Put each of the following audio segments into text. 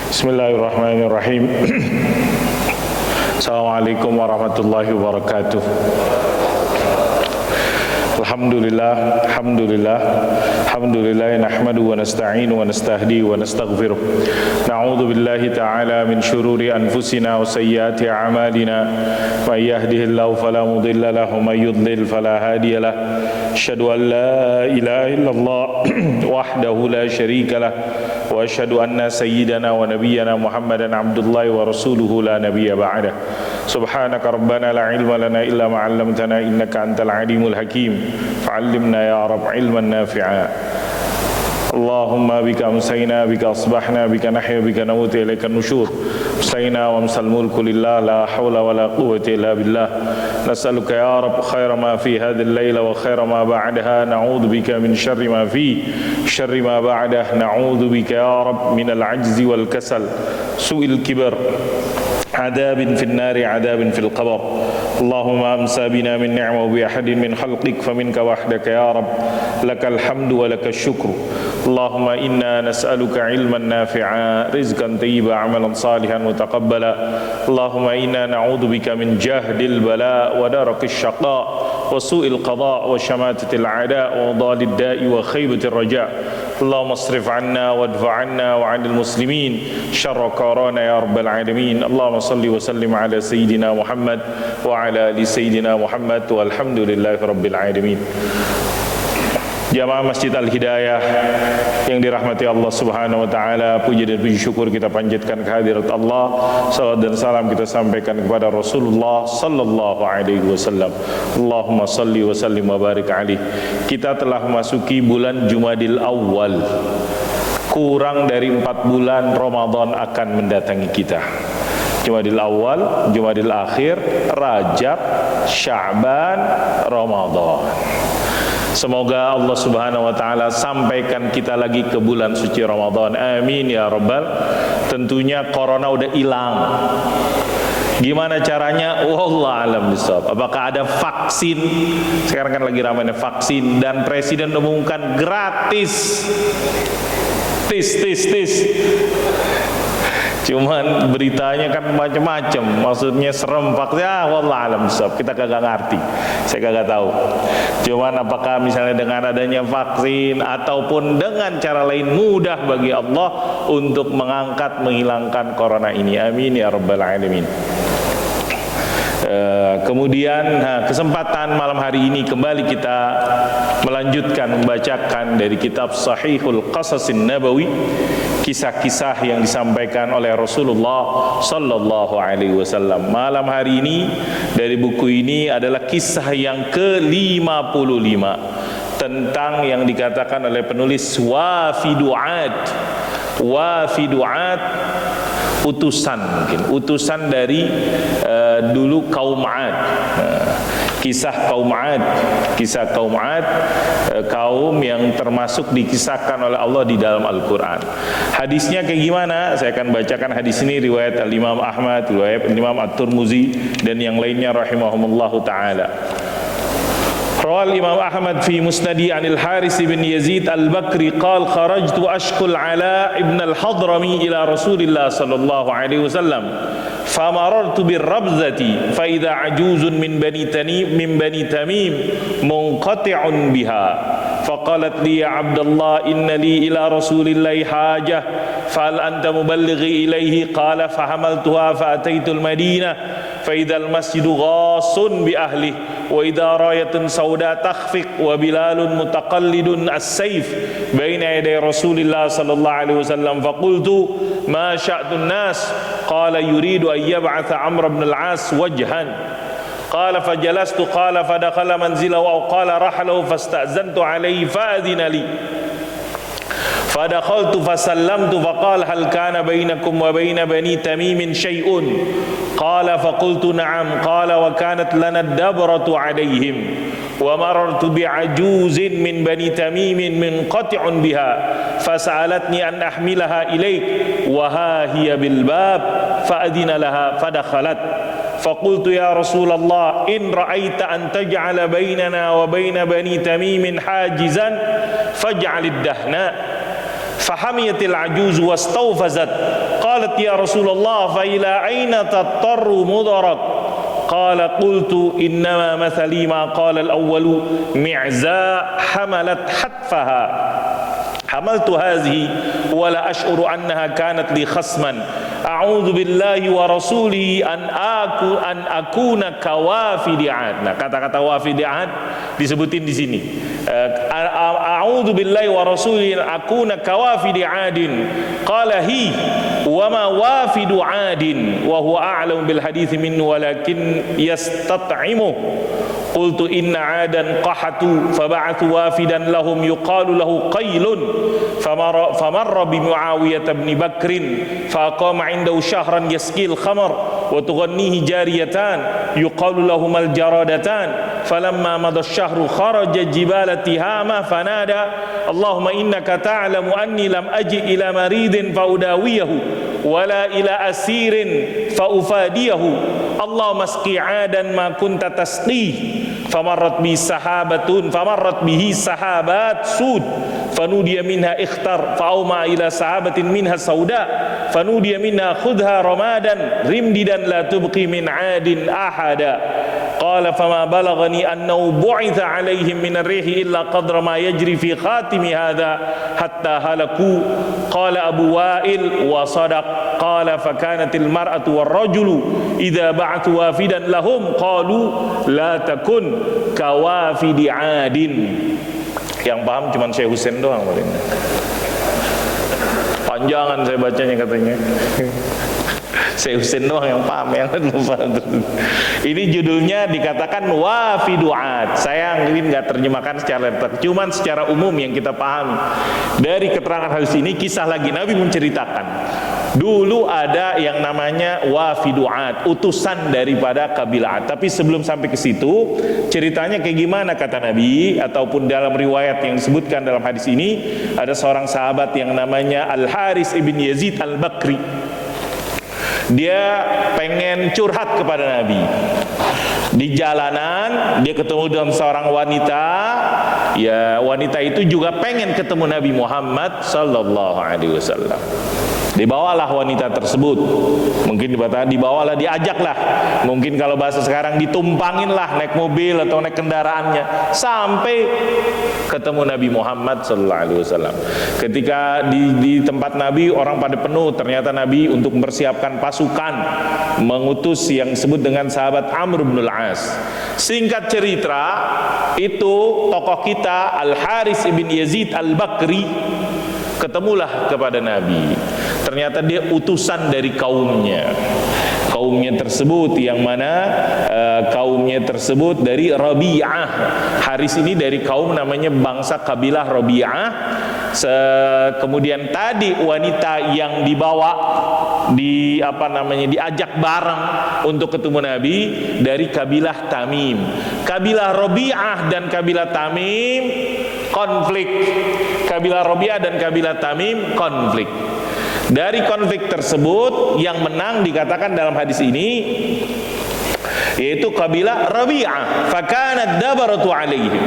Bismillahirrahmanirrahim. Assalamualaikum warahmatullahi wabarakatuh. Alhamdulillah, alhamdulillah nahmadu wa nasta'inu wa nastahdi wa nastaghfiruh. Na'udzu billahi ta'ala min syururi anfusina wa sayyiati a'malina. May yahdihillahu fala mudilla lahu wa may yudlil fala hadiya lahu. Asyhadu an la ilaha illallah wahdahu la syarika lah wa asyhadu anna sayyidana wa nabiyyana Muhammadan abdullahi wa rasuluhu la nabiyya ba'dah. Subhanaka rabbana la ilma lana illa ma 'allamtana innaka antal alimul hakim. Fa'allimna ya rab ilman nafi'a. Allahumma bika amsayna bika asbahna bika nahya bika namutu ilaika nusyur. Amsayna wa amsal mulku lillah la hawla wa la quwwata illa billah. Nas'aluka ya rab khaira ma fi hadhihi al-laila wa khaira ma ba'daha. Na'udzu bika min syarri ma fi syarri ma ba'daha. Na'udzu bika ya rab min al-'ajzi wal kasal su'il kibar. عذاب في النار عذاب في القبر. اللهم أمسى بنا من نعمة وبأحد من خلقك فمنك وحدك يا رب لك الحمد ولك الشكر. اللهم إنا نسألك علما نافعا رزقا طيبا عملا صالحا متقبلا. اللهم إنا نعوذ بك من جهد البلاء ودرك الشقاء وسوء القضاء وشماتة الأعداء وضال الداء وخيبة الرجاء. اللهم اصرف عنا وادفع عنا وعن المسلمين شر كورونا يا رب العالمين. اللهم صل وسلم على سيدنا محمد وعلى آل سيدنا محمد والحمد لله رب العالمين. Jamaah Masjid Al-Hidayah yang dirahmati Allah Subhanahu wa taala, puji dan puji syukur kita panjatkan kehadirat Allah. Salawat dan salam kita sampaikan kepada Rasulullah sallallahu alaihi wasallam. Allahumma salli wa sallim wa barik alaihi. Kita telah memasuki bulan Jumadil Awal. Kurang dari 4 bulan Ramadan akan mendatangi kita. Jumadil Awal, Jumadil Akhir, Rajab, Sya'ban, Ramadan. Semoga Allah Subhanahu wa taala sampaikan kita lagi ke bulan suci Ramadan. Amin ya rabbal. Tentunya corona udah hilang. Gimana caranya? Wallahu a'lam bishawab. Apakah ada vaksin? Sekarang kan lagi ramainya vaksin dan presiden umumkan gratis. Tis. Cuman beritanya kan macam-macam, maksudnya serem vaksin, wallahu alam bishawab, kita kagak ngerti, saya kagak tahu. Cuman apakah misalnya dengan adanya vaksin ataupun dengan cara lain mudah bagi Allah untuk mengangkat, menghilangkan corona ini. Amin ya rabbal alamin. Kemudian kesempatan malam hari ini kembali kita melanjutkan membacakan dari kitab Sahihul Qasasin Nabawi, kisah-kisah yang disampaikan oleh Rasulullah sallallahu alaihi wasallam. Malam hari ini dari buku ini adalah kisah yang ke-55 tentang yang dikatakan oleh penulis wafidu'at. Wafidu'at, utusan, mungkin utusan dari dulu kaum 'Ad. Kisah kaum 'Ad, kaum yang termasuk dikisahkan oleh Allah di dalam Al-Qur'an. Hadisnya kayak gimana? Saya akan bacakan hadis ini riwayat Al-Imam Ahmad, riwayat Imam At-Tirmizi dan yang lainnya rahimahumullahu taala. Rawal Imam Ahmad fi Musnadi anil Haris bin Yazid al-Bakri qal kharajtu ashkul ala ibn al-Hadrami ila Rasulillah sallallahu alaihi wasallam famarartu birrabzati fa idza ajuzun min bani Tamim munqati'un biha faqalat li ya Abdullah inna li ila Rasulillahi hajah fahal anta muballighi ilayhi qala fahamaltuha fa ataitu al-Madinah fa idza al-masjidu ghasun bi ahlihi wa idza rayatun sauda takhfiq wa bilalun mutaqallidun as-sayf baina yaday Rasulillah sallallahu alaihi wasallam faqultu ma sya'tun nas qala yuridu an yab'atha Amr ibn al-As wajhan qala fajalastu qala fadakhala manzilahu aw qala rahalahu fasta'zantu alayhi fa'adhina li fadakhaltu fasallamtu faqala hal kana bainakum wa baina bani Tamim syai'un qala faqultu na'am qala wa kanat lana ad-dabratu alayhim wa marartu bi'ajuzin min bani Tamim munqati'un biha fasa'alatni an ahmilaha ilaik wa ha hiya bil bab fa'adina laha fadakhalat faqultu ya Rasulullah in ra'aita an taj'ala bainana wa baina bani Tamim hajizan faj'alid dahna fahamiyatil ajuz wastawfazat qala qalat ya Rasulullah fa ila aina tatarru mudarak qala qultu innama mathali ma qala al-awwalu mi'za hamalat hatfaha hamaltu hadhihi wa la ash'uru annaha kanat li khasman a'udzu billahi wa rasulihi an akuna kawafidi 'ad. Nah, kata-kata wafidi 'ad disebutin di sini. A'udzu billahi wa rasulihi an akuna kawafidi 'adin. Qala hi wa ma wafidu 'adin wa huwa a'lamu bil hadits minhu walakin yastat'imu. Qultu inna 'adan qahatu fab'athu wafidan lahum yuqalu lahu qailun famarra bi Muawiyah bin Bakrin faqama 'indahu shahran yaskil khamar wa tughannihi jariyatan yuqalu lahum al-jaradatan falamma madha ash-shahru kharaja jibala tihama fanada Allahumma innaka ta'lamu anni lam aji ila maridin fa udawiyahu wala ila asirin fa ufadiyahu Allahumma asqi 'adan ma kunta tasqi famarrat bihi sahabat sud fanudiya minha ikhtar fauma ila sahabatin minha sauda fanudiya minha khudha ramadan rimdidan la tubqi min 'adin ahada qala fama balaghani annahu bu'itha 'alaihim min ar-rihi illa qadra ma yajri fi khatimi hadha hatta halaku qala Abu Wa'il wa sadaq qala fakanatil mar'atu war rajulu idza ba'athu wafidan lahum qalu la takun kawafidi 'adin. Yang paham cuma Syekh Husain doang paling. Panjangan saya bacanya katanya. Syekh Husain doang yang paham, yang belum paham. Ini judulnya dikatakan wafidu 'ad. Saya mungkin nggak terjemahkan secara lengkap, cuman secara umum yang kita pahami dari keterangan hadis ini, kisah lagi Nabi menceritakan dulu ada yang namanya wafidu 'ad, utusan daripada kabilah 'ad. Tapi sebelum sampai ke situ, ceritanya kayak gimana kata Nabi, ataupun dalam riwayat yang disebutkan dalam hadis ini, ada seorang sahabat yang namanya Al-Haris ibn Yazid Al-Bakri. Dia pengen curhat kepada Nabi. Di jalanan dia ketemu dengan seorang wanita. Ya, wanita itu juga pengen ketemu Nabi Muhammad sallallahu alaihi wasallam. Dibawalah wanita tersebut. Mungkin dibawalah, diajaklah. Mungkin kalau bahasa sekarang ditumpangin lah, naik mobil atau naik kendaraannya sampai ketemu Nabi Muhammad sallallahu alaihi wasallam. Ketika di tempat Nabi orang pada penuh, ternyata Nabi untuk mempersiapkan pasukan mengutus yang disebut dengan sahabat Amr bin Al-As. Singkat cerita, itu tokoh kita Al-Haris ibn Yazid Al-Bakri ketemulah kepada Nabi. Ternyata dia utusan dari kaumnya. Kaumnya tersebut yang mana kaumnya tersebut dari Rabi'ah. Haris ini dari kaum namanya bangsa kabilah Rabi'ah. Kemudian tadi wanita yang dibawa diajak bareng untuk ketemu Nabi dari kabilah Tamim. Kabilah Rabi'ah dan kabilah Tamim konflik. Kabilah Rabi'ah dan kabilah Tamim konflik. Dari konflik tersebut yang menang dikatakan dalam hadis ini yaitu kabilah Rabi'ah, fakanat dabaratu alaihim.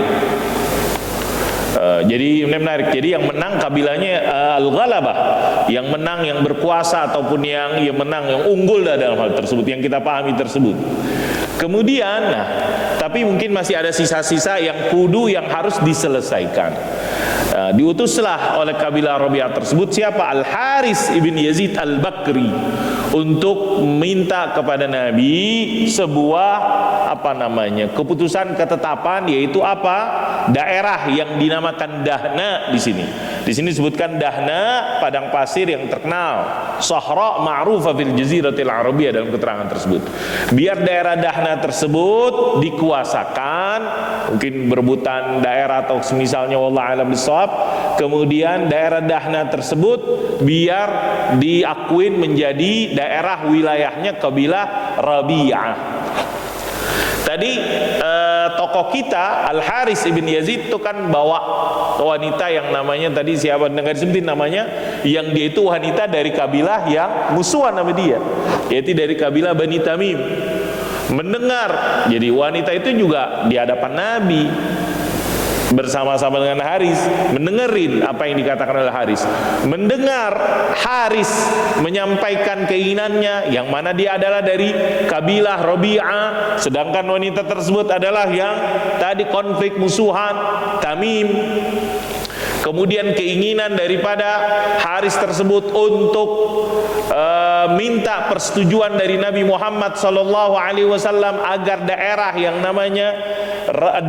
Jadi menarik. Jadi yang menang kabilahnya Al-Ghalabah, yang menang, yang berkuasa ataupun yang menang, yang unggul dalam hal tersebut yang kita pahami tersebut. Kemudian, tapi mungkin masih ada sisa-sisa yang harus diselesaikan. Diutuslah oleh kabilah Rabi'ah tersebut siapa? Al-Haris ibn Yazid Al-Bakri untuk minta kepada Nabi sebuah keputusan ketetapan, yaitu daerah yang dinamakan Dahna di sini. Di sini disebutkan Dahna, padang pasir yang terkenal, Sahra ma'rufa fil Jaziratil Arabiyah dalam keterangan tersebut. Biar daerah Dahna tersebut dikuasakan, mungkin berebutan daerah atau semisalnya, wallahu a'lam bishawab. Kemudian daerah Dahna tersebut biar diakuin menjadi daerah wilayahnya kabilah Rabi'ah. Tadi tokoh kita Al-Haris ibn Yazid itu kan bawa wanita yang namanya tadi siapa, dengar disebutin namanya, yang dia itu wanita dari kabilah yang musuhan sama dia, yaitu dari kabilah Bani Tamim. Mendengar, jadi wanita itu juga di hadapan Nabi. bersama-sama dengan Haris, mendengerin apa yang dikatakan oleh Haris. Mendengar Haris menyampaikan keinginannya, yang mana dia adalah dari kabilah Rabi'ah, sedangkan wanita tersebut adalah yang tadi konflik musuhan Tamim. Kemudian keinginan daripada Haris tersebut untuk minta persetujuan dari Nabi Muhammad SAW agar daerah yang namanya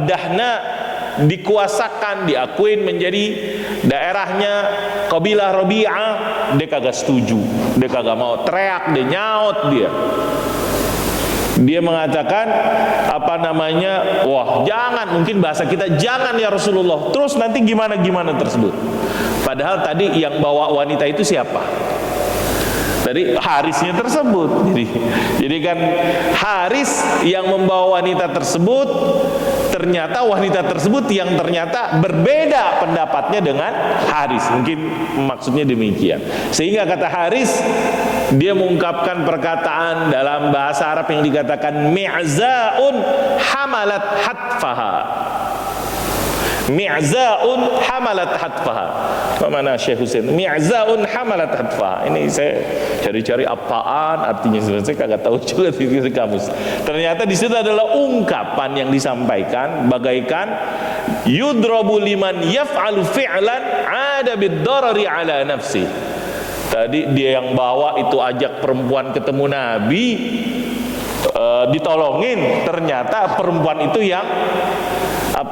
Dahna dikuasakan, diakuin menjadi daerahnya kabilah Rabi'ah. Dia kagak setuju, dia kagak mau, teriak, dia nyaut, dia mengatakan wah jangan, mungkin bahasa kita, jangan ya Rasulullah, terus nanti gimana tersebut. Padahal tadi yang bawa wanita itu siapa? Tadi Harisnya tersebut. Jadi kan Haris yang membawa wanita tersebut, ternyata wanita tersebut yang ternyata berbeda pendapatnya dengan Haris. Mungkin maksudnya demikian. Sehingga kata Haris, dia mengungkapkan perkataan dalam bahasa Arab yang dikatakan mi'za'un hamalat hatfaha. Mi'za'un hamalat hatfaha. Mana Syekh Husain? Mi'za'un hamalat hatfaha. Ini saya cari-cari apaan artinya, sebenarnya saya kagak tahu juga di kamus. Ternyata di situ adalah ungkapan yang disampaikan bagaikan yudrabu liman yaf'alu fi'lan 'ada bid-darari 'ala nafsi. Tadi dia yang bawa itu ajak perempuan ketemu Nabi, ditolongin, ternyata perempuan itu yang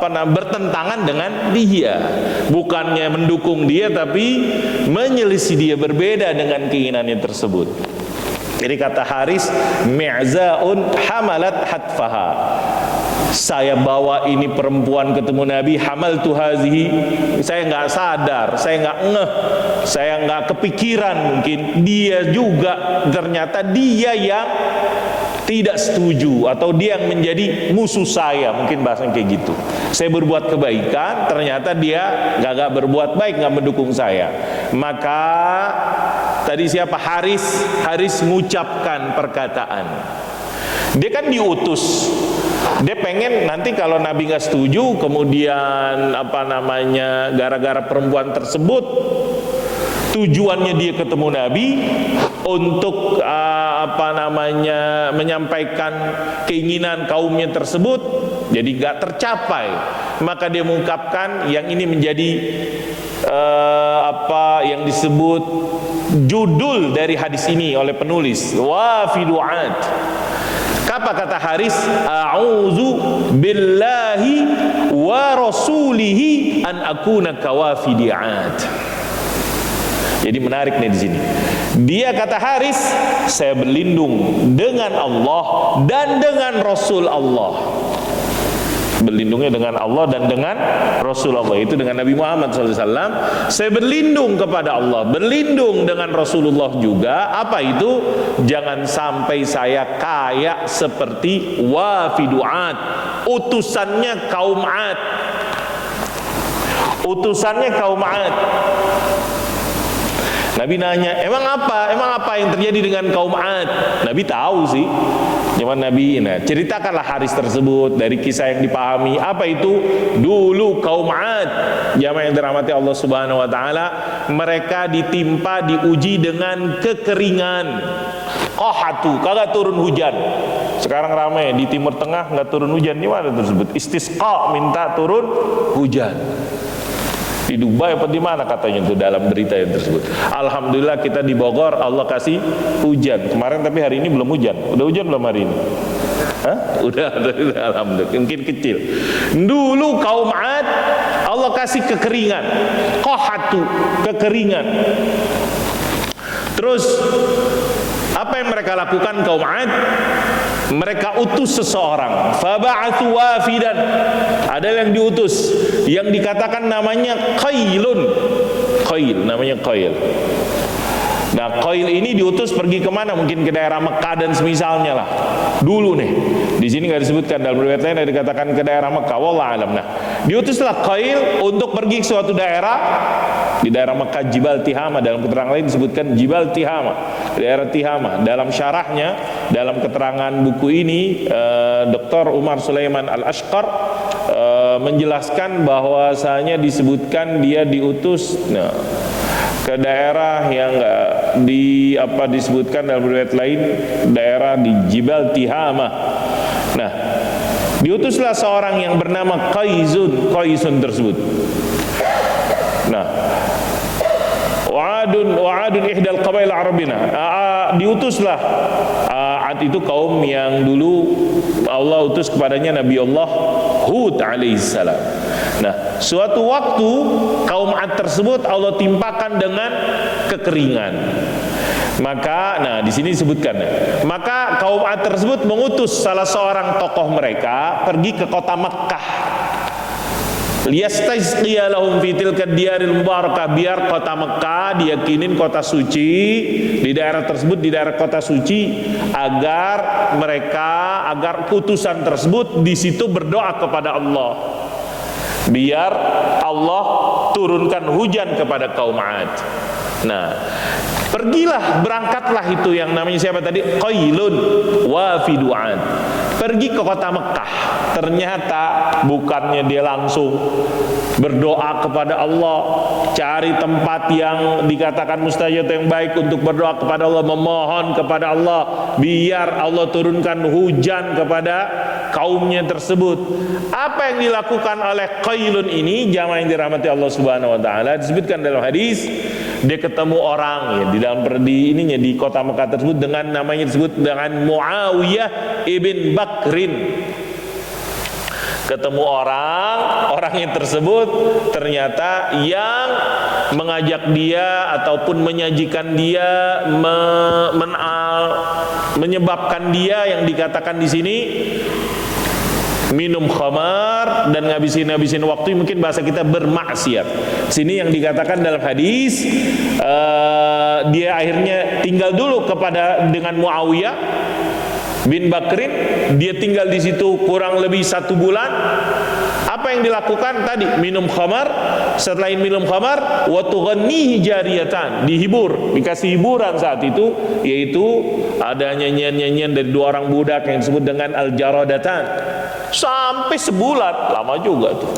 bertentangan dengan dia, bukannya mendukung dia tapi menyelisih dia, berbeda dengan keinginannya tersebut. Jadi kata Haris, mi'za'un hamalat hatfaha. Saya bawa ini perempuan ketemu Nabi, hamaltu hazihi, saya nggak sadar, saya nggak ngeh, saya nggak kepikiran, mungkin dia juga ternyata dia yang tidak setuju, atau dia yang menjadi musuh saya, mungkin bahasanya kayak gitu. Saya berbuat kebaikan, ternyata dia gak berbuat baik, gak mendukung saya. Maka tadi siapa? Haris mengucapkan perkataan. Dia kan diutus, dia pengen nanti kalau Nabi gak setuju, kemudian gara-gara perempuan tersebut, tujuannya dia ketemu Nabi untuk menyampaikan keinginan kaumnya tersebut, jadi gak tercapai. Maka dia mengungkapkan yang ini menjadi yang disebut judul dari hadis ini oleh penulis, wafidu'at. Apa kata Haris? A'udzu billahi wa rasulihi an akuna kawafidi'at. Jadi menarik nih di sini. Dia kata Haris, saya berlindung dengan Allah dan dengan Rasul Allah. Berlindungnya dengan Allah dan dengan Rasul Allah, itu dengan Nabi Muhammad SAW. Saya berlindung kepada Allah, berlindung dengan Rasulullah juga. Apa itu? Jangan sampai saya kayak seperti wafidu'at, utusannya kaum Ad. Utusannya kaum Ad. Nabi nanya, emang apa yang terjadi dengan kaum Ad? Nabi tahu sih. Cuman Nabi ceritakanlah Haris tersebut dari kisah yang dipahami. Apa itu? Dulu kaum Ad, jamaah yang dirahmati Allah Subhanahu wa taala, mereka ditimpa, diuji dengan kekeringan. Qahatu, kagak turun hujan. Sekarang ramai di Timur Tengah enggak turun hujan, di mana tersebut? Istisqa, minta turun hujan. Di Dubai apa di mana katanya itu dalam berita yang tersebut. Alhamdulillah kita di Bogor Allah kasih hujan kemarin, tapi hari ini belum hujan. Udah hujan belum hari ini? Hah? Udah, alhamdulillah. Mungkin kecil. Dulu kaum Ad Allah kasih kekeringan, qahatu, kekeringan. Terus apa yang mereka lakukan kaum Ad? Mereka utus seseorang, faba'athu wafidan. Ada yang diutus, yang dikatakan namanya Qailun. Qail, namanya Qail. Nah, Qail ini diutus pergi kemana? Mungkin ke daerah Mekah dan semisalnya lah. Dulu nih, di sini nggak disebutkan, dalam riwayat lain ada dikatakan ke daerah Mekah. Wallah alam. Nah, diutuslah Qail untuk pergi ke suatu daerah di daerah Mekah, Jibal Tihama. Dalam keterangan lain disebutkan Jibal Tihama, daerah Tihama. Dalam syarahnya, dalam keterangan buku ini, Dr. Umar Sulaiman Al-Ashqar menjelaskan bahwasanya disebutkan dia diutus ke daerah yang disebutkan dalam riwayat lain daerah di Jibal Tihamah. Nah, diutuslah seorang yang bernama Qaisun tersebut. Nah, wa'adun ihdal qabail arabina. Diutuslah Ad itu kaum yang dulu Allah utus kepadanya Nabi Allah Hud alaihissalam. Nah, suatu waktu kaum Ad tersebut Allah timpakan dengan kekeringan. Maka, di sini disebutkan, maka kaum Ad tersebut mengutus salah seorang tokoh mereka pergi ke kota Mekkah. Liyastasqiya lahum fi tilka diyaril mubarakah, biar kota Mekkah diyakinin kota suci di daerah tersebut, di daerah kota suci, agar utusan tersebut di situ berdoa kepada Allah, biar Allah turunkan hujan kepada kaum Ad. Nah, berangkatlah itu yang namanya siapa tadi? Qailun wafidu Ad. Pergi ke kota Mekkah. Ternyata bukannya dia langsung berdoa kepada Allah, cari tempat yang dikatakan mustajab yang baik untuk berdoa kepada Allah, memohon kepada Allah biar Allah turunkan hujan kepada kaumnya tersebut. Apa yang dilakukan oleh Qailun ini, jamaah yang dirahmati Allah Subhanahu wa taala, disebutkan dalam hadis, dia ketemu orang di dalam di kota Mekah tersebut dengan namanya disebut dengan Muawiyah ibn Bakrin. Ketemu orang yang tersebut ternyata yang mengajak dia ataupun menyajikan dia, menyebabkan dia yang dikatakan di sini minum khamar dan ngabisin waktu, mungkin bahasa kita bermaksiat. Sini yang dikatakan dalam hadis, dia akhirnya tinggal dulu dengan Muawiyah bin Bakrin. Dia tinggal di situ kurang lebih 1 bulan. Apa yang dilakukan tadi? Minum khamar. Setelah minum khamar, wa tughannihi jariyatan, dihibur, dikasih hiburan saat itu, yaitu ada nyanyian-nyanyian dari 2 orang budak yang disebut dengan al-jaradatan. Sampai sebulan, lama juga tuh.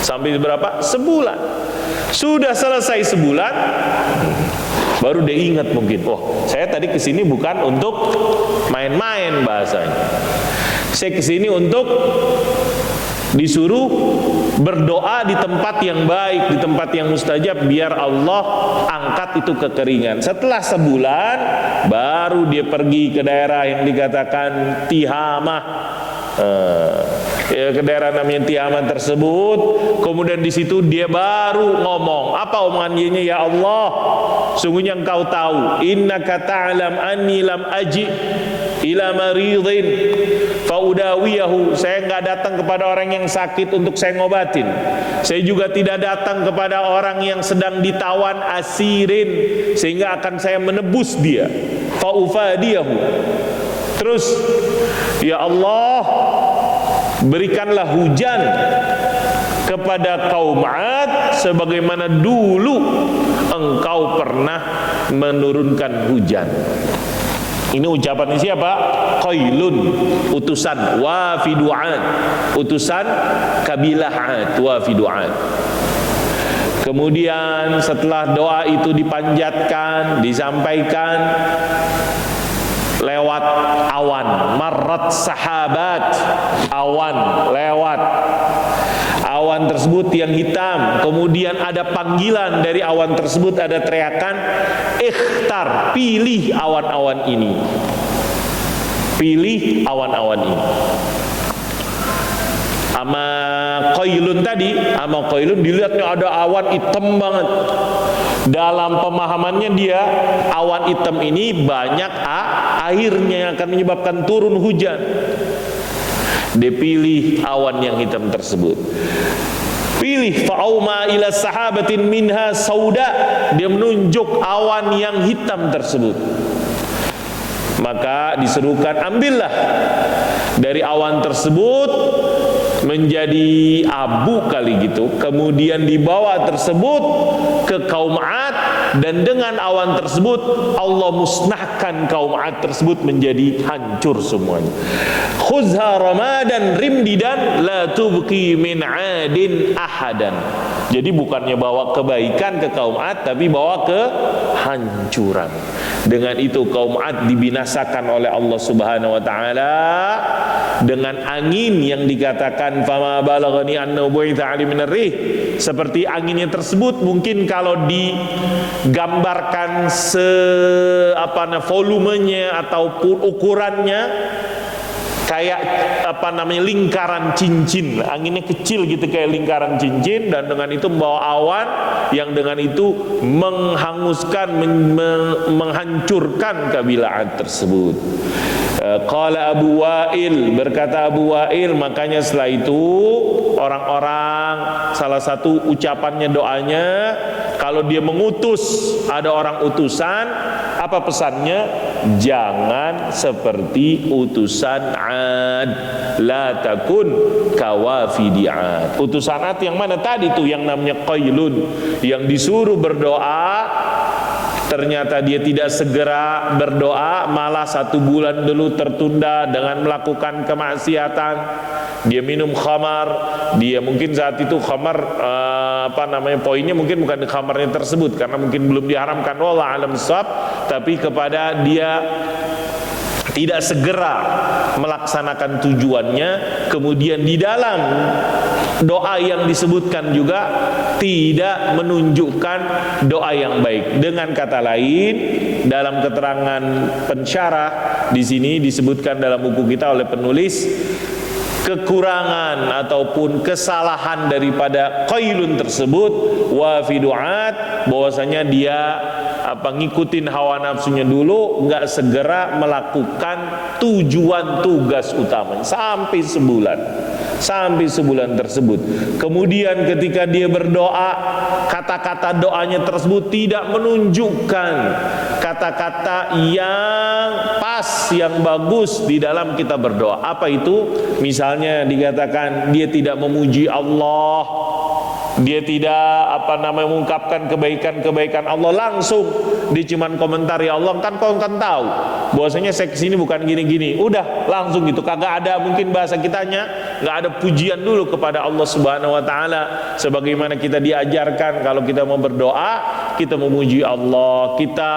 Sampai berapa? Sebulan. Sudah selesai sebulan, baru dia ingat mungkin, saya tadi kesini bukan untuk main-main bahasanya. Saya kesini untuk disuruh berdoa di tempat yang baik, di tempat yang mustajab, biar Allah angkat itu kekeringan. Setelah sebulan, baru dia pergi ke daerah yang dikatakan Tihamah. Ke daerah namanya Tihamah tersebut. Kemudian di situ dia baru ngomong. Apa omongannya? Ya Allah, sungguhnya Engkau tahu, innaka ta'lam anni lam aji ila maridin faudawiyahu. Saya enggak datang kepada orang yang sakit untuk saya ngobatin. Saya juga tidak datang kepada orang yang sedang ditawan asirin sehingga akan saya menebus dia. Faufadiyahu. Terus, ya Allah, berikanlah hujan kepada kaum Ad sebagaimana dulu Engkau pernah menurunkan hujan. Ini ucapan siapa? Qailun, utusan wafidu Ad, utusan kabilah Ad, wafidu Ad. Kemudian setelah doa itu dipanjatkan, disampaikan, lewat awan, marrat sahabat, awan lewat. Awan tersebut yang hitam. Kemudian ada panggilan dari awan tersebut, ada teriakan, ikhtar, pilih awan-awan ini, pilih awan-awan ini. Sama Qailun tadi, sama Qailun dilihatnya ada awan hitam banget. Dalam pemahamannya dia, awan hitam ini banyak airnya yang akan menyebabkan turun hujan. Dia pilih awan yang hitam tersebut. Pilih fa'auma ila sahabatin minha sauda. Dia menunjuk awan yang hitam tersebut. Maka diserukan, ambillah dari awan tersebut menjadi abu kali gitu. Kemudian dibawa tersebut ke kaum Ad dan dengan awan tersebut Allah musnahkan kaum 'ad tersebut menjadi hancur semuanya. Khuzha ramadan rimdidan la tubqi min 'adin ahadan. Jadi bukannya bawa kebaikan ke kaum 'ad, tapi bawa kehancuran. Dengan itu kaum 'ad dibinasakan oleh Allah Subhanahu wa taala dengan angin yang dikatakan fama balaghani annahu bu'itha 'ali minar rih. Seperti anginnya tersebut mungkin kalau digambarkan volumenya ataupun ukurannya kayak lingkaran cincin. Anginnya kecil gitu kayak lingkaran cincin, dan dengan itu membawa awan yang dengan itu menghanguskan, menghancurkan kabilah 'ad tersebut. Qala Abu Wa'il, berkata Abu Wa'il, makanya setelah itu orang-orang, salah satu ucapannya, doanya, kalau dia mengutus, ada orang utusan, apa pesannya? Jangan seperti utusan 'Ad, la takun kawafidi 'Ad. Utusan 'Ad yang mana tadi tuh, yang namanya Qailun, yang disuruh berdoa, ternyata dia tidak segera berdoa, malah 1 bulan dulu tertunda dengan melakukan kemaksiatan. Dia minum khamar, dia mungkin saat itu khamar poinnya mungkin bukan khamarnya tersebut karena mungkin belum diharamkan, wallah alam shawab, tapi kepada dia tidak segera melaksanakan tujuannya. Kemudian di dalam doa yang disebutkan juga tidak menunjukkan doa yang baik. Dengan kata lain, dalam keterangan pensyarah di sini disebutkan dalam buku kita oleh penulis, kekurangan ataupun kesalahan daripada Qailun tersebut wa fi du'at, bahwasanya dia ngikutin hawa nafsunya dulu, nggak segera melakukan tujuan tugas utamanya sampai sebulan tersebut. Kemudian ketika dia berdoa, kata-kata doanya tersebut tidak menunjukkan kata-kata yang pas, yang bagus di dalam kita berdoa. Apa itu? Misalnya dikatakan dia tidak memuji Allah, dia tidak mengungkapkan kebaikan-kebaikan Allah langsung, dia cuman komentar, ya Allah kan kau kan tahu bahwasanya saya kesini bukan gini-gini, udah langsung gitu, kagak ada, mungkin bahasa kitanya nggak ada pujian dulu kepada Allah Subhanahu wa taala. Sebagaimana kita diajarkan kalau kita mau berdoa, kita memuji Allah, kita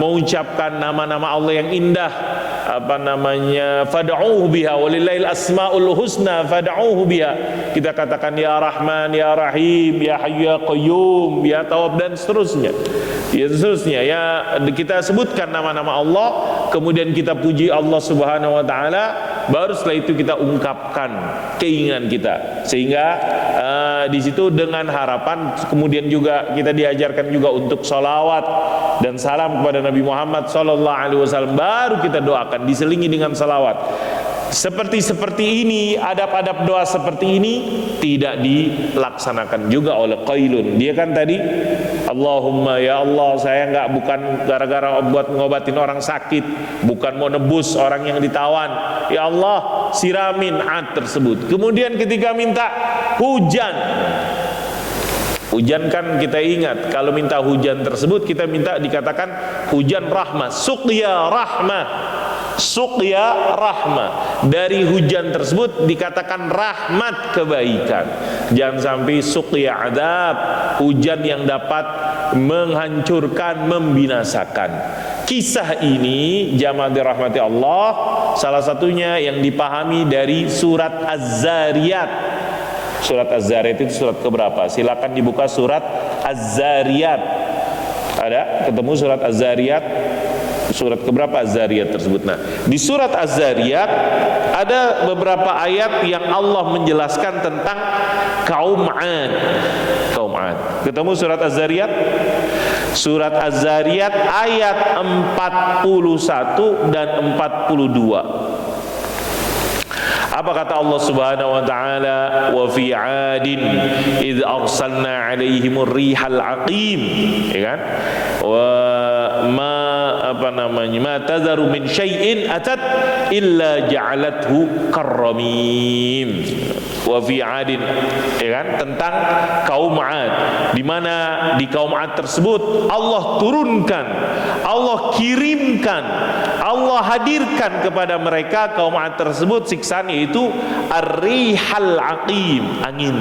mengucapkan nama-nama Allah yang indah, fad'uhu biha walillahil asmaul husna fad'uhu biha. Kita katakan ya Rahman, ya Rahim, ya Hayyu ya Qayyum, ya Tawwab, dan seterusnya. Ya, kita sebutkan nama-nama Allah, kemudian kita puji Allah Subhanahu wa taala, baru setelah itu kita ungkapkan keinginan kita. Sehingga di situ dengan harapan, kemudian juga kita diajarkan juga untuk sholawat dan salam kepada Nabi Muhammad SAW, baru kita doakan diselingi dengan salawat. Seperti ini, adab-adab doa seperti ini tidak dilaksanakan juga oleh Qailun. Dia kan tadi, Allahumma ya Allah, saya bukan gara-gara buat ngobatin orang sakit, bukan mau nebus orang yang ditawan, ya Allah siramin 'Ad tersebut. Kemudian ketika minta hujan kan kita ingat, kalau minta hujan tersebut kita minta dikatakan hujan rahmah, suqya rahmah, suqya rahmah. Dari hujan tersebut dikatakan rahmat, kebaikan. Jangan sampai suqya adab, hujan yang dapat menghancurkan, membinasakan. Kisah ini jamaah dirahmati Allah, salah satunya yang dipahami dari surat Az-Zariyat. Surat Az-Zariyat itu surat keberapa? Silakan dibuka surat Az-Zariyat. Ada? Ketemu surat Az-Zariyat? Surat keberapa Az-Zariyat tersebut? Nah, di surat Az-Zariyat ada beberapa ayat yang Allah menjelaskan tentang kaum 'Ad. Kaum 'Ad. Ketemu surat Az-Zariyat? Surat Az-Zariyat ayat 41 dan 42. Apa kata Allah Subhanahu wa taala? Wa fi 'adin id arsalna 'alaihimur rihal 'aqim, ya kan? Wa ma ma tazaru min syai'in atat illa ja'alathu karramim. Wa fi 'adin, ya kan, tentang kaum 'Ad, di mana di kaum 'Ad tersebut Allah turunkan, Allah kirimkan, Allah hadirkan kepada mereka kaum 'Ad tersebut siksaan, yaitu ar-rihal aqim, angin.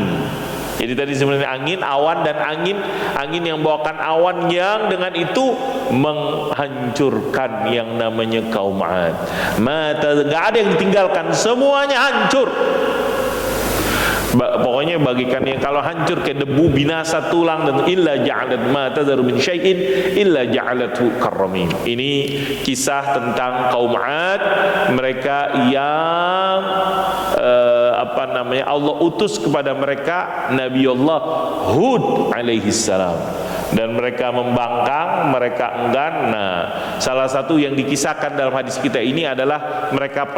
Jadi tadi sebenarnya angin, awan, dan angin yang bawakan awan yang dengan itu menghancurkan yang namanya kaum 'Ad. Enggak ada yang ditinggalkan, semuanya hancur. Pokoknya bagikan yang kalau hancur kayak debu, binasa, tulang, dan illa ja'alat ma tazaru min syai'in illa ja'alathu karramim. Ini kisah tentang kaum 'Ad, mereka yang Allah utus kepada mereka Nabiullah Hud alaihi salam, dan mereka membangkang, mereka enggan. Nah, salah satu yang dikisahkan dalam hadis kita ini adalah mereka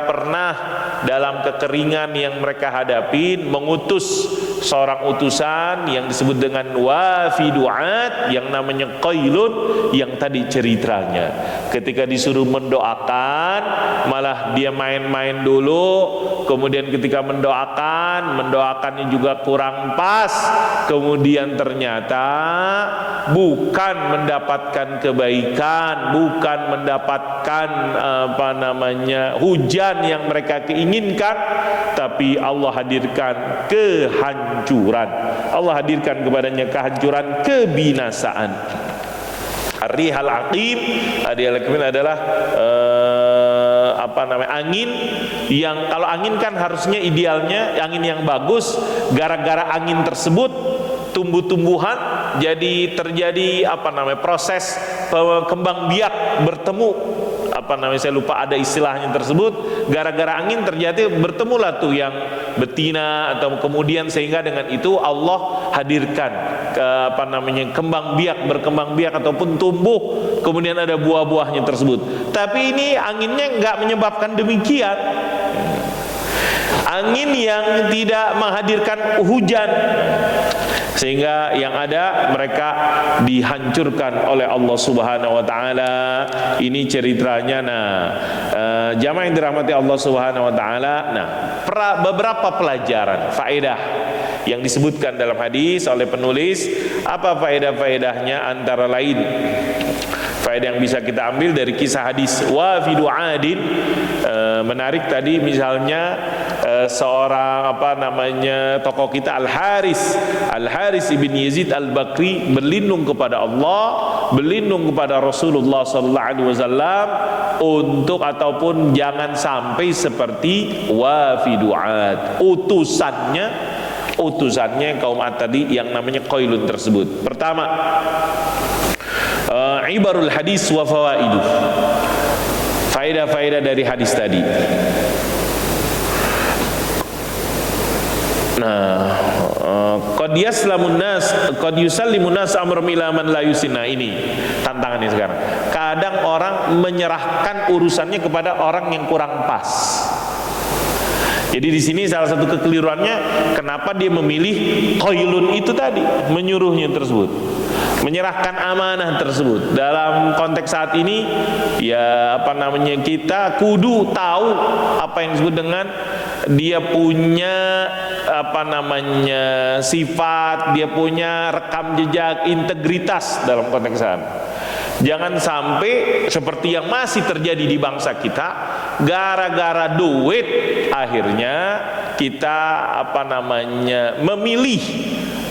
pernah dalam kekeringan yang mereka hadapi mengutus seorang utusan yang disebut dengan wafidu 'Ad, yang namanya Qailun, yang tadi ceritanya ketika disuruh mendoakan malah dia main-main dulu, kemudian ketika mendoakannya juga kurang pas, kemudian ternyata bukan mendapatkan kebaikan, bukan mendapatkan hujan yang mereka keinginkan, tapi Allah hadirkan kehancuran. Allah hadirkan kepadanya kehancuran, kebinasaan. Ar-rihal aqim adalah angin yang, kalau angin kan harusnya idealnya angin yang bagus, gara-gara angin tersebut tumbuh-tumbuhan jadi terjadi proses kembang biak bertemu, saya lupa ada istilahnya tersebut. Gara-gara angin terjadi bertemulah tuh yang betina, atau kemudian sehingga dengan itu Allah hadirkan kembang biak, berkembang biak ataupun tumbuh, kemudian ada buah-buahnya tersebut. Tapi ini anginnya enggak menyebabkan demikian. Angin yang tidak menghadirkan hujan, sehingga yang ada mereka dihancurkan oleh Allah Subhanahu wa taala. Ini ceritanya. Jamaah yang dirahmati Allah Subhanahu wa taala. Beberapa pelajaran, faedah yang disebutkan dalam hadis oleh penulis. Apa faedah-faedahnya? Antara lain, faedah yang bisa kita ambil dari kisah hadis wafidu 'Adin, menarik tadi misalnya seorang tokoh kita Al-Haris ibn Yazid Al-Bakri berlindung kepada Allah, berlindung kepada Rasulullah sallallahu alaihi wasallam untuk ataupun jangan sampai seperti wafidu 'Ad, utusannya kaum 'Ad tadi yang namanya Qailun tersebut. Pertama, ibarul hadis wa fawaidu, faedah-faedah dari hadis tadi. Qad yusallimun nas amrum ila man la yusinna. Ini tantangannya sekarang. Kadang orang menyerahkan urusannya kepada orang yang kurang pas. Jadi di sini salah satu kekeliruannya, kenapa dia memilih Qailun itu tadi, menyuruhnya tersebut, menyerahkan amanah tersebut. Dalam konteks saat ini, kita kudu tahu apa yang disebut dengan dia punya sifat, dia punya rekam jejak, integritas dalam konteks saat. Jangan sampai seperti yang masih terjadi di bangsa kita, gara-gara duit akhirnya kita memilih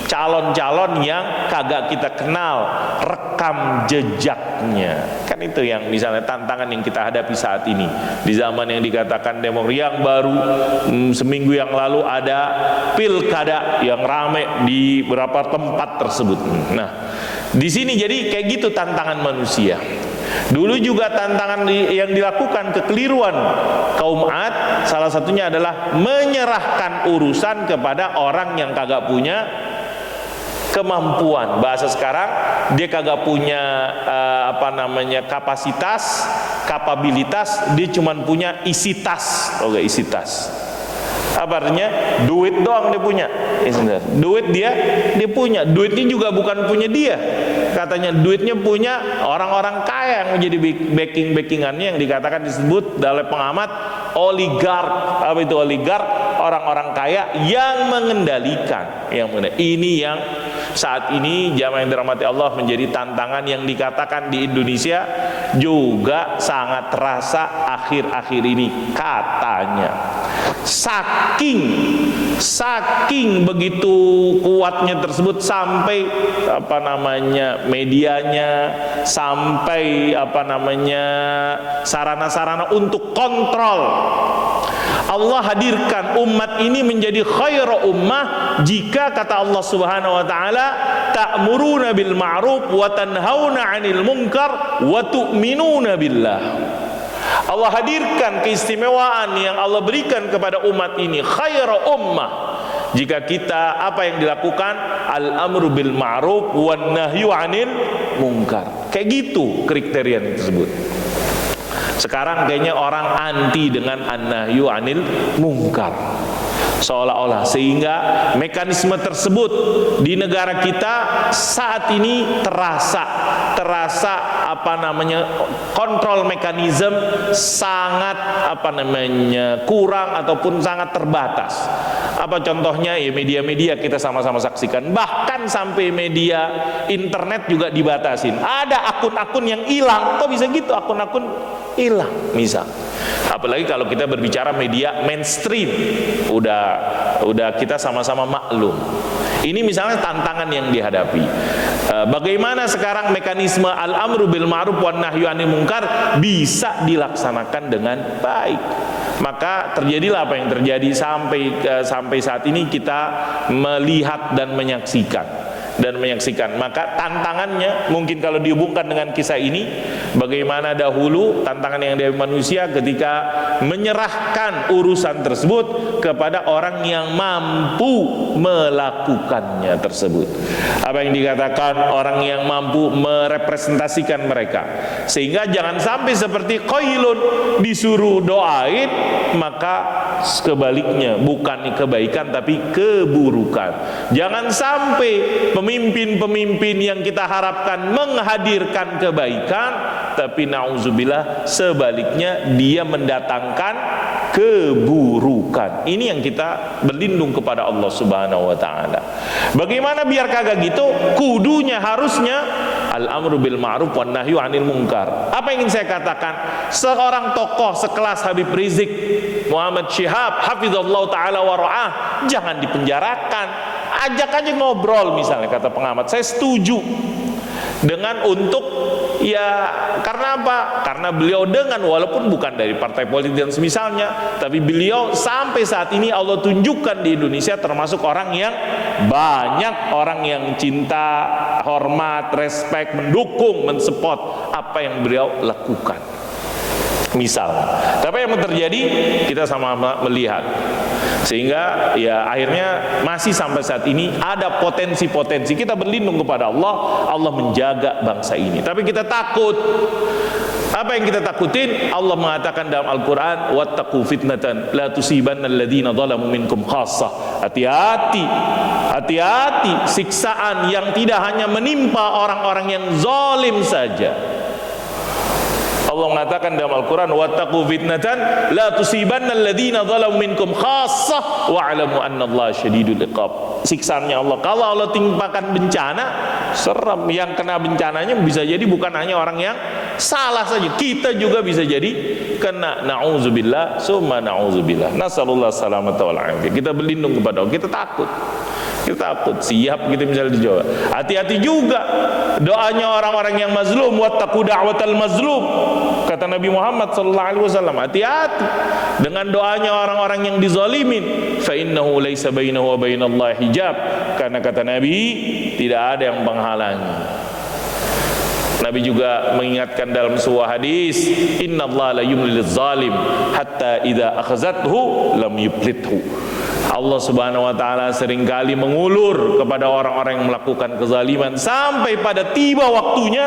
calon-calon yang kagak kita kenal rekam jejaknya. Kan itu yang misalnya tantangan yang kita hadapi saat ini. Di zaman yang dikatakan demokrasi yang baru, seminggu yang lalu ada pilkada yang ramai di beberapa tempat tersebut. Nah, di sini jadi kayak gitu tantangan manusia. Dulu juga tantangan yang dilakukan, kekeliruan kaum 'Ad, salah satunya adalah menyerahkan urusan kepada orang yang kagak punya kemampuan. Bahasa sekarang, dia kagak punya kapasitas, kapabilitas, dia cuman punya isi tas. Isi tas. Apa artinya? Duit doang dia punya. Duit dia punya. Duitnya juga bukan punya dia. Katanya duitnya punya orang-orang kaya yang menjadi backingannya, yang dikatakan disebut dalam pengamat oligark. Apa itu oligark? Orang-orang kaya yang mengendalikan. Ini yang saat ini jamaah yang dirahmati Allah menjadi tantangan yang dikatakan di Indonesia juga sangat terasa akhir-akhir ini katanya. Saking begitu kuatnya tersebut sampai medianya, sampai sarana-sarana untuk kontrol. Allah hadirkan umat ini menjadi khairu ummah jika kata Allah Subhanahu wa taala, ta'muruna bil ma'ruf wa tanhauna 'anil munkar wa tu'minuna billah. Allah hadirkan keistimewaan yang Allah berikan kepada umat ini, khairu ummah, jika kita apa yang dilakukan, al-amru bil ma'ruf wan nahyu 'anil munkar. Kayak gitu kriteria tersebut. Sekarang kayaknya orang anti dengan an-nahyu 'anil munkar, seolah-olah, sehingga mekanisme tersebut di negara kita saat ini terasa kontrol mekanisme sangat kurang ataupun sangat terbatas. Apa contohnya? Ya media-media kita sama-sama saksikan, bahkan sampai media internet juga dibatasin. Ada akun-akun yang hilang. Kok bisa gitu akun-akun hilang misal? Apalagi kalau kita berbicara media mainstream, udah kita sama-sama maklum. Ini misalnya tantangan yang dihadapi. Bagaimana sekarang mekanisme al-amru bil ma'ruf wan nahyu 'anil munkar bisa dilaksanakan dengan baik? Maka terjadilah apa yang terjadi sampai saat ini kita melihat dan menyaksikan. Maka tantangannya mungkin kalau dihubungkan dengan kisah ini, bagaimana dahulu tantangan yang dari manusia ketika menyerahkan urusan tersebut kepada orang yang mampu melakukannya tersebut. Apa yang dikatakan orang yang mampu merepresentasikan mereka, sehingga jangan sampai seperti qailun disuruh doain, maka sebaliknya bukan kebaikan tapi keburukan. Jangan sampai pemimpin-pemimpin yang kita harapkan menghadirkan kebaikan, tapi na'udzubillah sebaliknya dia mendatangkan keburukan. Ini yang kita berlindung kepada Allah Subhanahu wa taala. Bagaimana biar kagak gitu? Kudunya harusnya al-amru bil ma'ruf wan nahyu 'anil munkar. Apa yang ingin saya katakan? Seorang tokoh sekelas Habib Rizik Muhammad Syihab hafizallahu taala wa ra'ah jangan dipenjarakan. Ajak aja ngobrol misalnya, kata pengamat. Saya setuju dengan untuk karena apa? Karena beliau dengan walaupun bukan dari partai politik dan semisalnya, tapi beliau sampai saat ini Allah tunjukkan di Indonesia termasuk orang yang banyak orang yang cinta, hormat, respect, mendukung, mensupport apa yang beliau lakukan. Misal, tapi yang terjadi kita sama-sama melihat, sehingga akhirnya masih sampai saat ini ada potensi-potensi. Kita berlindung kepada Allah, Allah menjaga bangsa ini. Tapi kita takut. Apa yang kita takutin? Allah mengatakan dalam Al-Quran, wattaqu fitnatan la tusibanna alladhina zalamu minkum khassah. Hati-hati, hati-hati siksaan yang tidak hanya menimpa orang-orang yang zalim saja. Allah mengatakan dalam Al-Quran, wattaqu fitnatan la tusibanna alladhina zalamu minkum khassah wa'lamu annallaha syadidul iqab. Siksaannya Allah, kalau Allah timpakan bencana, serem. Yang kena bencananya bisa jadi bukan hanya orang yang salah saja, kita juga bisa jadi kena. Na'udzubillah summa na'udzubillah, nasallallahu salamata wal afiyah. Kita berlindung kepada Allah, kita takut. Kita takut, siap gitu misalnya dijawab. Hati-hati juga doanya orang-orang yang mazlum, wattaqu da'watal mazlum. Kata Nabi Muhammad sallallahu alaihi wasallam, hati-hati dengan doanya orang-orang yang dizalimin. Fa innahu laisa bainahu wa bainallahi hijab. Karena kata Nabi, tidak ada yang menghalangi. Nabi juga mengingatkan dalam sebuah hadis, innallaha la yumlil zalim hatta idza akhazathu lam yuplithu. Allah Subhanahu wa taala seringkali mengulur kepada orang-orang yang melakukan kezaliman sampai pada tiba waktunya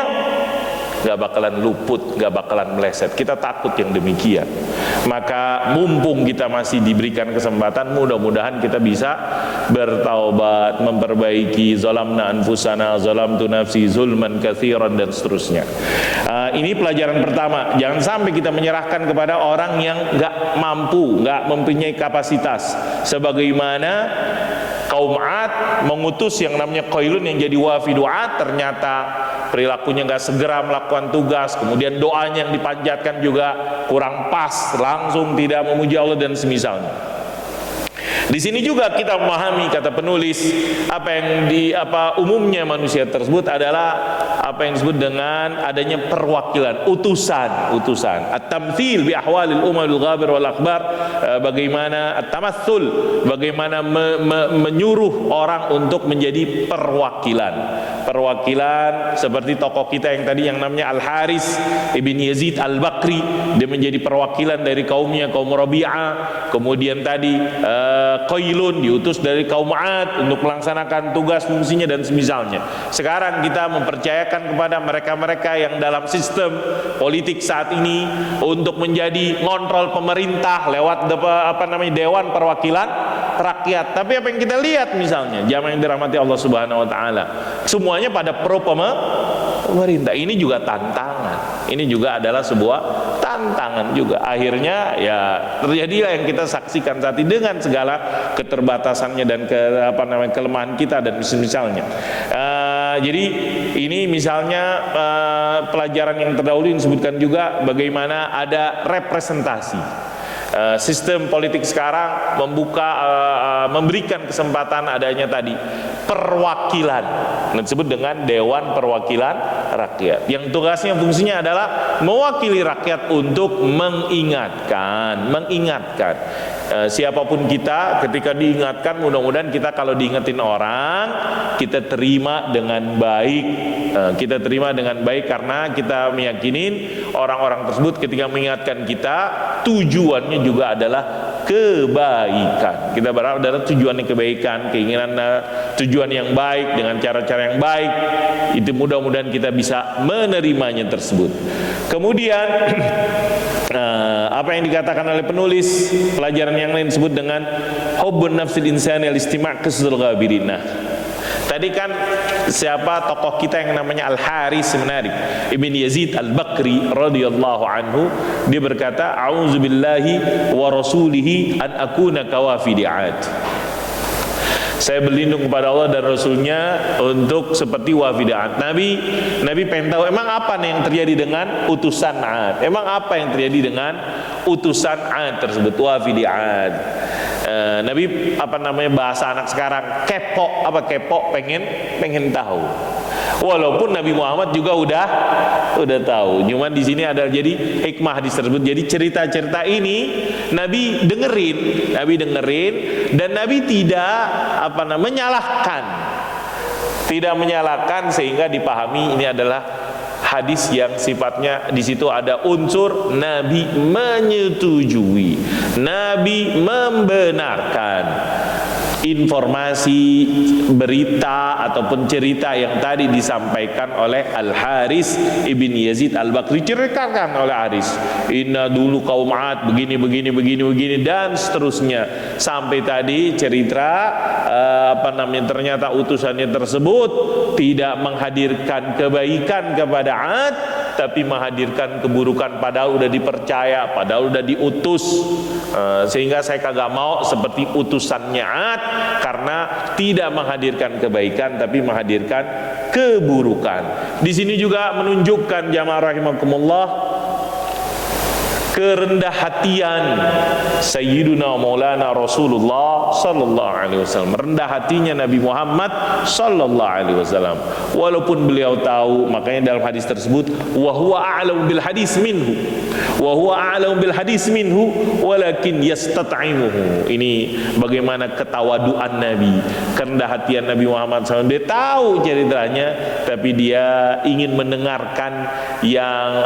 gak bakalan luput, gak bakalan meleset. Kita takut yang demikian. Maka mumpung kita masih diberikan kesempatan, mudah-mudahan kita bisa bertaubat, memperbaiki zalamna anfusana, zalamtu nafsi zulman katsiran, dan seterusnya. Ini pelajaran pertama. Jangan sampai kita menyerahkan kepada orang yang nggak mampu, nggak mempunyai kapasitas. Sebagaimana kaum Ad mengutus yang namanya Qailun yang jadi wafidu Ad, ternyata perilakunya nggak segera melakukan tugas, kemudian doanya yang dipanjatkan juga kurang pas, langsung tidak memuji Allah dan semisalnya. Di sini juga kita memahami, kata penulis, umumnya manusia tersebut adalah apa yang disebut dengan adanya perwakilan, utusan. At-tamthil bi ahwalil umamil ghabir wal akhbar, bagaimana at-tamatsul, bagaimana menyuruh orang untuk menjadi perwakilan seperti tokoh kita yang tadi yang namanya Al-Haris ibn Yazid Al-Bakri, dia menjadi perwakilan dari kaumnya, kaum Rabi'ah. Kemudian tadi Qailun diutus dari kaum Ad untuk melaksanakan tugas fungsinya dan semisalnya. Sekarang kita mempercayakan kepada mereka-mereka yang dalam sistem politik saat ini untuk menjadi ngontrol pemerintah lewat Dewan Perwakilan Rakyat. Tapi apa yang kita lihat misalnya, jamaah yang dirahmati Allah Subhanahu wa taala, semuanya pada pro pemerintah. Ini juga tantangan. Ini juga adalah sebuah tantangan juga. Akhirnya ya terjadilah yang kita saksikan saat ini dengan segala keterbatasannya dan kelemahan kita dan misalnya. Jadi ini misalnya pelajaran yang terdahulu disebutkan juga bagaimana ada representasi. Sistem politik sekarang memberikan kesempatan adanya tadi perwakilan, disebut dengan Dewan Perwakilan Rakyat, yang tugasnya fungsinya adalah mewakili rakyat untuk mengingatkan. Siapapun kita, ketika diingatkan, mudah-mudahan kita kalau diingetin orang, kita terima dengan baik. Karena kita meyakinin orang-orang tersebut ketika mengingatkan kita, tujuannya juga adalah kebaikan. Kita berharap adalah tujuannya kebaikan, keinginan tujuan yang baik dengan cara-cara yang baik. Itu mudah-mudahan kita bisa menerimanya tersebut. Kemudian apa yang dikatakan oleh penulis, pelajaran yang lain disebut dengan hubbun nafsil insani al-istima' qisdul ghabirin. Tadi kan siapa tokoh kita yang namanya Al-Haris, menarik, Ibn Yazid Al-Bakri radhiyallahu anhu, dia berkata, a'udzubillahi wa rasulihi an akuna kawafidi 'ad. Saya berlindung kepada Allah dan Rasulnya untuk seperti wafid 'ad. Nabi pengen tahu emang apa nih yang terjadi dengan utusan 'ad. Emang apa yang terjadi dengan utusan 'ad tersebut, wafid 'ad. Nabi bahasa anak sekarang kepo, pengen tahu. Walaupun Nabi Muhammad juga udah tahu. Cuman di sini ada jadi hikmah tersebut. Jadi cerita-cerita ini Nabi dengerin dan Nabi tidak menyalahkan sehingga dipahami ini adalah hadis yang sifatnya di situ ada unsur Nabi menyetujui, Nabi membenarkan informasi, berita ataupun cerita yang tadi disampaikan oleh Al-Haris ibn Yazid Al-Bakri, ceritakan oleh Haris, inna dulu kaum Ad begini dan seterusnya, sampai tadi cerita ternyata utusannya tersebut tidak menghadirkan kebaikan kepada Ad, tapi menghadirkan keburukan, padahal udah dipercaya, padahal udah diutus. Sehingga saya kagak mau seperti utusannya Ad, karena tidak menghadirkan kebaikan tapi menghadirkan keburukan. Di sini juga menunjukkan jamaah rahimakumullah kerendah hatian Sayyiduna Maulana Rasulullah sallallahu alaihi wasallam, rendah hatinya Nabi Muhammad sallallahu alaihi wasallam. Walaupun beliau tahu, makanya dalam hadis tersebut wa huwa a'lamu bil hadis minhu walakin yastat'imuhu. Ini bagaimana ketawaduan Nabi, kerendah hatian Nabi Muhammad SAW. Dia tahu ceritanya, tapi dia ingin mendengarkan yang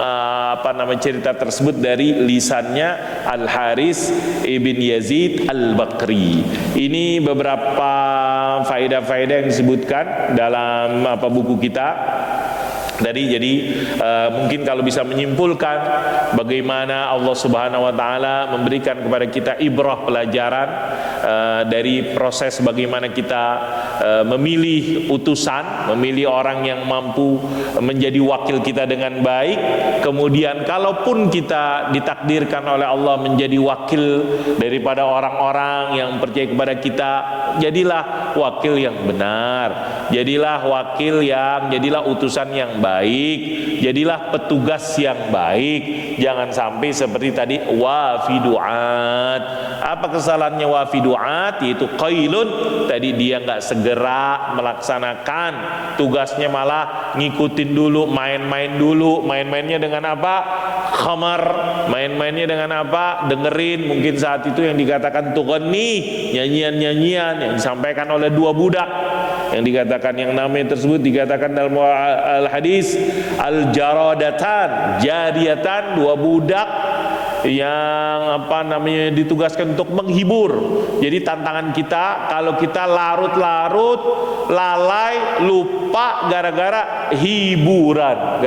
cerita tersebut dari lisannya Al-Haris ibn Yazid Al-Bakri. Ini beberapa faedah-faedah yang disebutkan dalam buku kita Jadi mungkin kalau bisa menyimpulkan bagaimana Allah Subhanahu wa taala memberikan kepada kita ibrah, pelajaran dari proses bagaimana kita memilih utusan, memilih orang yang mampu menjadi wakil kita dengan baik. Kemudian kalaupun kita ditakdirkan oleh Allah menjadi wakil daripada orang-orang yang percaya kepada kita, jadilah wakil yang benar, jadilah utusan yang baik, jadilah petugas yang baik. Jangan sampai seperti tadi wafiduat. Apa kesalahannya wafiduat? Yaitu qailun, tadi dia nggak segera melaksanakan tugasnya, malah ngikutin dulu, main-main dulu. Main-mainnya dengan apa? Khamar. Main-mainnya dengan apa? Dengerin mungkin saat itu yang dikatakan tughni, nyanyian-nyanyian yang disampaikan oleh dua budak, yang dikatakan, yang namanya tersebut dikatakan dalam al-hadis al-jaradatan, jariyatan, dua budak yang ditugaskan untuk menghibur. Jadi tantangan kita, kalau kita larut-larut, lalai, lupa gara-gara hiburan,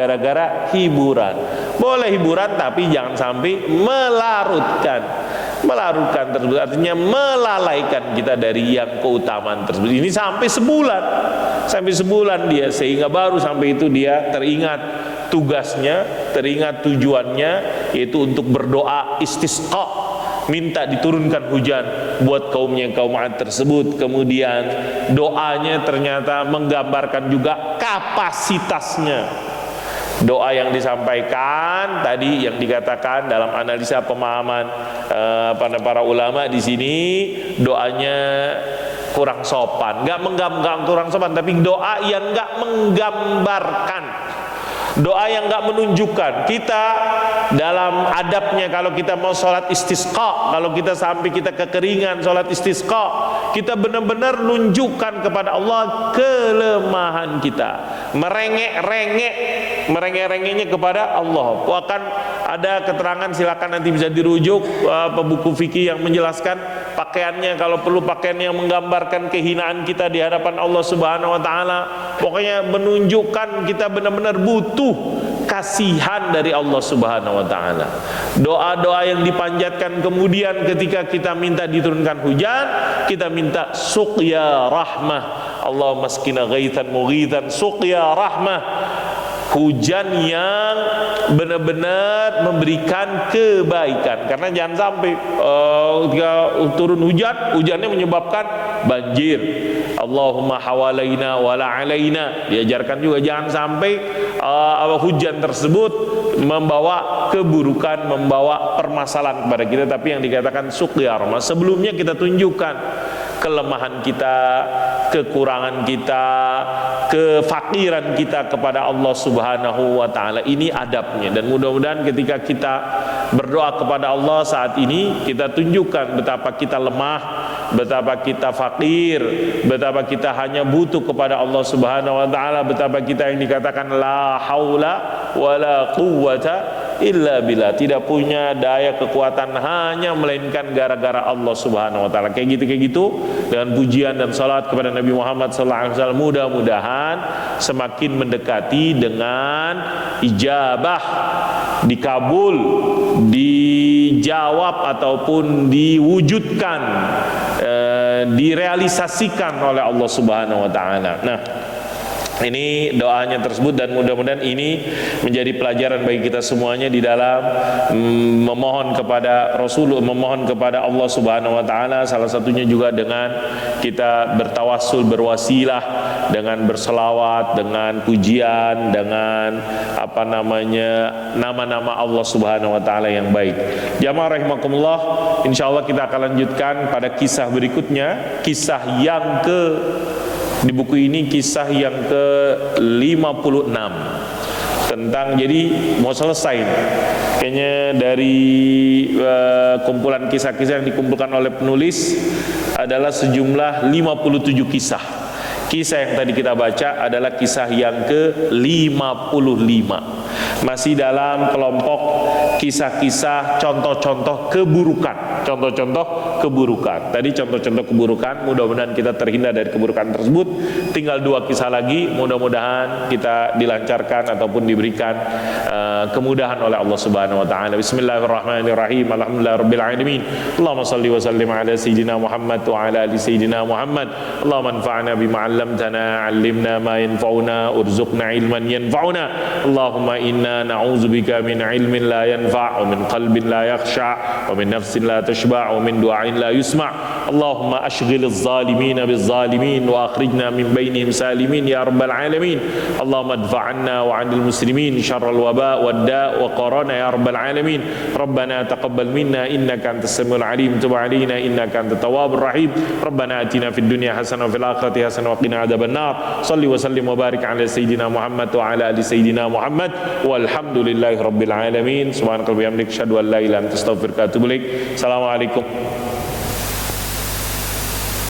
boleh hiburan tapi jangan sampai melarutkan tersebut, artinya melalaikan kita dari yang keutamaan tersebut. Ini sampai sebulan dia, sehingga baru sampai itu dia teringat tugasnya, teringat tujuannya, yaitu untuk berdoa istisqa, minta diturunkan hujan buat kaum Ad tersebut. Kemudian doanya ternyata menggambarkan juga kapasitasnya. Doa yang disampaikan tadi, yang dikatakan dalam analisa pemahaman para ulama di sini, doanya kurang sopan, nggak kurang sopan, tapi doa yang nggak menggambarkan, doa yang nggak menunjukkan. Kita dalam adabnya, kalau kita mau sholat istisqa, kalau kita sampai kita kekeringan sholat istisqa, kita benar-benar nunjukkan kepada Allah kelemahan kita, merengek-rengeknya kepada Allah. Akan ada keterangan, silakan nanti bisa dirujuk buku fikih yang menjelaskan pakaiannya, kalau perlu pakaian yang menggambarkan kehinaan kita di hadapan Allah Subhanahu wa taala. Pokoknya menunjukkan kita benar-benar butuh kasihan dari Allah Subhanahu wa taala. Doa-doa yang dipanjatkan kemudian ketika kita minta diturunkan hujan, kita minta suqya rahmah. Allahumma askina ghaithan mughithan suqya rahmah. Hujan yang benar-benar memberikan kebaikan. Karena jangan sampai ketika turun hujannya menyebabkan banjir. Allahumma hawalaina wala alaina. Diajarkan juga jangan sampai hujan tersebut membawa keburukan, membawa permasalahan kepada kita, tapi yang dikatakan suqya rahmah. Sebelumnya kita tunjukkan kelemahan kita, kekurangan kita, kefakiran kita kepada Allah Subhanahu wa taala. Ini adabnya, dan mudah-mudahan ketika kita berdoa kepada Allah saat ini, kita tunjukkan betapa kita lemah, betapa kita fakir, betapa kita hanya butuh kepada Allah Subhanahu wa taala, betapa kita yang dikatakan la haula wala quwwata illa billah, tidak punya daya kekuatan hanya melainkan gara-gara Allah Subhanahu wa taala. Kayak gitu dengan pujian dan salat kepada Nabi Muhammad sallallahu alaihi wasallam, mudah-mudahan semakin mendekati dengan ijabah, dikabul, dijawab ataupun diwujudkan, direalisasikan oleh Allah Subhanahu wa taala. Nah, ini doanya tersebut, dan mudah-mudahan ini menjadi pelajaran bagi kita semuanya di dalam memohon kepada Rasul, memohon kepada Allah Subhanahu wa taala. Salah satunya juga dengan kita bertawassul, berwasilah dengan berselawat, dengan pujian, dengan nama-nama Allah Subhanahu wa taala yang baik. Jamaah rahimakumullah, insyaallah kita akan lanjutkan pada kisah berikutnya, kisah yang di buku ini kisah yang ke-56 tentang, jadi mau selesai kayaknya dari kumpulan kisah-kisah yang dikumpulkan oleh penulis adalah sejumlah 57 kisah. Kisah yang tadi kita baca adalah kisah yang ke-55, masih dalam kelompok kisah-kisah contoh-contoh keburukan contoh-contoh keburukan. Tadi contoh-contoh keburukan, mudah-mudahan kita terhindar dari keburukan tersebut. Tinggal 2 kisah lagi, mudah-mudahan kita dilancarkan ataupun diberikan kemudahan oleh Allah Subhanahu wa taala. Bismillahirrahmanirrahim. Alhamdulillahirabbil alamin. Allahumma shalli wa sallim ala sayyidina Muhammad wa ala ali sayyidina Muhammad. Allahumma anfa'na bima 'allamtana, 'allimna ma yanfa'una, urzuqna ilman yanfa'una. Allahumma inna na'udzubika min ilmin la yanfa' wa min qalbin la yakhsha' wa min nafsin la tashba' wa min du'ain la yusma'. Allahumma ashghilil zalimin bil zalimin wa akhrijna min bainihim salimin ya rabbal alamin. Allahumma adfa'anna wa 'anil muslimin syarral waba wad da' wa qarana ya rabbal alamin. Rabbana taqabbal minna innaka antas samiul alim, tub 'alaina innaka antat tawwabur rahim. Rabbana atina fid dunya hasanah wa fil akhirati hasanah wa qina adzaban nar. Shalli wa sallim wa barik ala sayyidina Muhammad wa ala ali sayyidina Muhammad walhamdulillahi rabbil alamin. Subhanaka wa bihamdika asyhadu an la ilaha illa anta astaghfiruka wa atubu ilaik. Assalamualaikum.